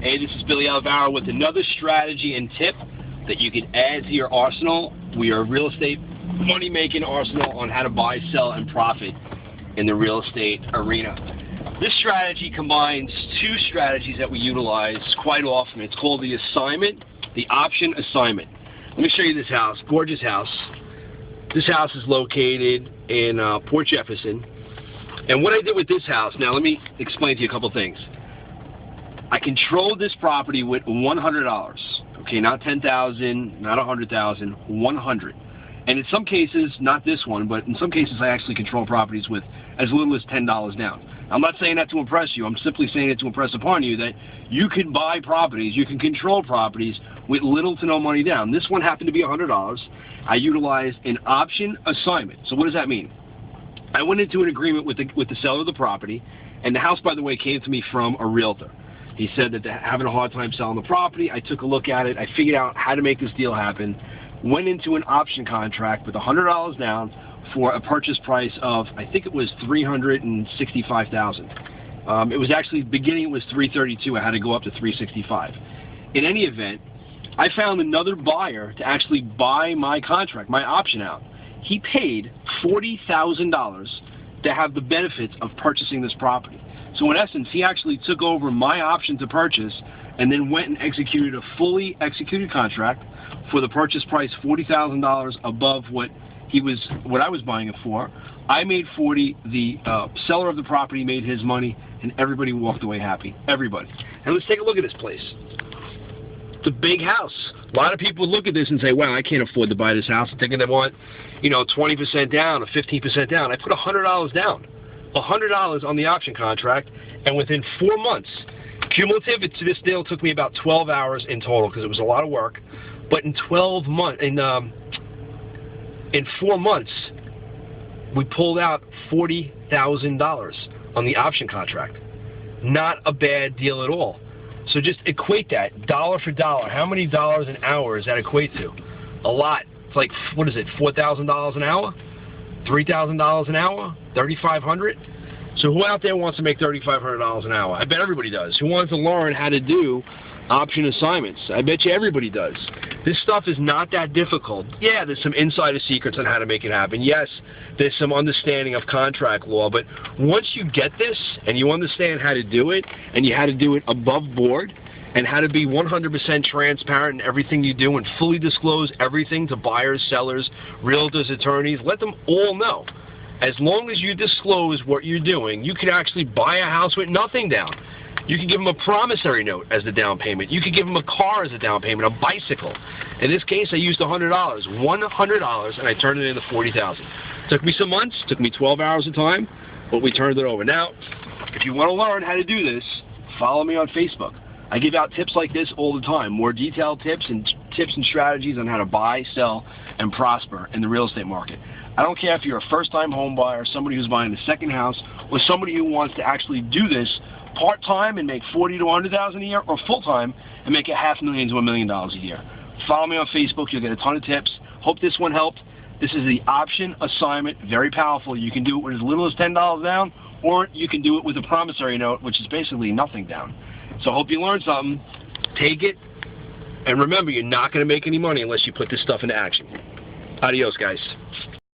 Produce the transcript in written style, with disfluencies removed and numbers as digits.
Hey, this is Billy Alvaro with another strategy and tip that you can add to your arsenal. We are a real estate money-making arsenal on how to buy, sell, and profit in the real estate arena. This strategy combines two strategies that we utilize quite often. It's called the assignment, the option assignment. Let me show you this house, gorgeous house. This house is located in Port Jefferson. And what I did with this house, now let me explain to you a couple things. I controlled this property with $100, okay, not $10,000, not $100,000, $100. And in some cases, not this one, but in some cases I actually control properties with as little as $10 down. I'm not saying that to impress you. I'm simply saying it to impress upon you that you can buy properties, you can control properties with little to no money down. This one happened to be $100. I utilized an option assignment. So what does that mean? I went into an agreement with the seller of the property, and the house, by the way, came to me from a realtor. He said that they're having a hard time selling the property. I took a look at it. I figured out how to make this deal happen. Went into an option contract with $100 down for a purchase price of, I think it was $365,000. It was actually, beginning it was $332. I had to go up to $365. In any event, I found another buyer to actually buy my contract, my option out. He paid $40,000 to have the benefits of purchasing this property. So in essence, he actually took over my option to purchase and then went and executed a fully executed contract for the purchase price $40,000 above what I was buying it for. I made $40,000, the seller of the property made his money, and everybody walked away happy. Everybody. And let's take a look at this place. It's a big house. A lot of people look at this and say, wow, I can't afford to buy this house. I'm thinking they want, 20% down or 15% down. I put $100 down. $100 on the option contract, and within 4 months, cumulative to this deal took me about 12 hours in total because it was a lot of work. But in 4 months, we pulled out $40,000 on the option contract. Not a bad deal at all. So just equate that dollar for dollar. How many dollars an hour does that equate to? A lot. It's like, what is it, $4,000 an hour? $3,000 an hour? $3,500? So who out there wants to make $3,500 an hour? I bet everybody does. Who wants to learn how to do option assignments? I bet you everybody does. This stuff is not that difficult. Yeah, there's some insider secrets on how to make it happen. Yes, there's some understanding of contract law, but once you get this and you understand how to do it, and you how to do it above board, and how to be 100% transparent in everything you do and fully disclose everything to buyers, sellers, realtors, attorneys, let them all know. As long as you disclose what you're doing, you can actually buy a house with nothing down. You can give them a promissory note as the down payment. You can give them a car as a down payment, a bicycle. In this case, I used $100, $100, and I turned it into $40,000. Took me some months, took me 12 hours of time, but we turned it over. Now, if you want to learn how to do this, follow me on Facebook. I give out tips like this all the time, more detailed tips and strategies on how to buy, sell, and prosper in the real estate market. I don't care if you're a first-time home buyer, somebody who's buying a second house, or somebody who wants to actually do this part-time and make $40,000 to $100,000 a year, or full-time and make $500,000 to $1 million a year. Follow me on Facebook. You'll get a ton of tips. Hope this one helped. This is the option assignment. Very powerful. You can do it with as little as $10 down, or you can do it with a promissory note, which is basically nothing down. So I hope you learned something. Take it. And remember, you're not going to make any money unless you put this stuff into action. Adios, guys.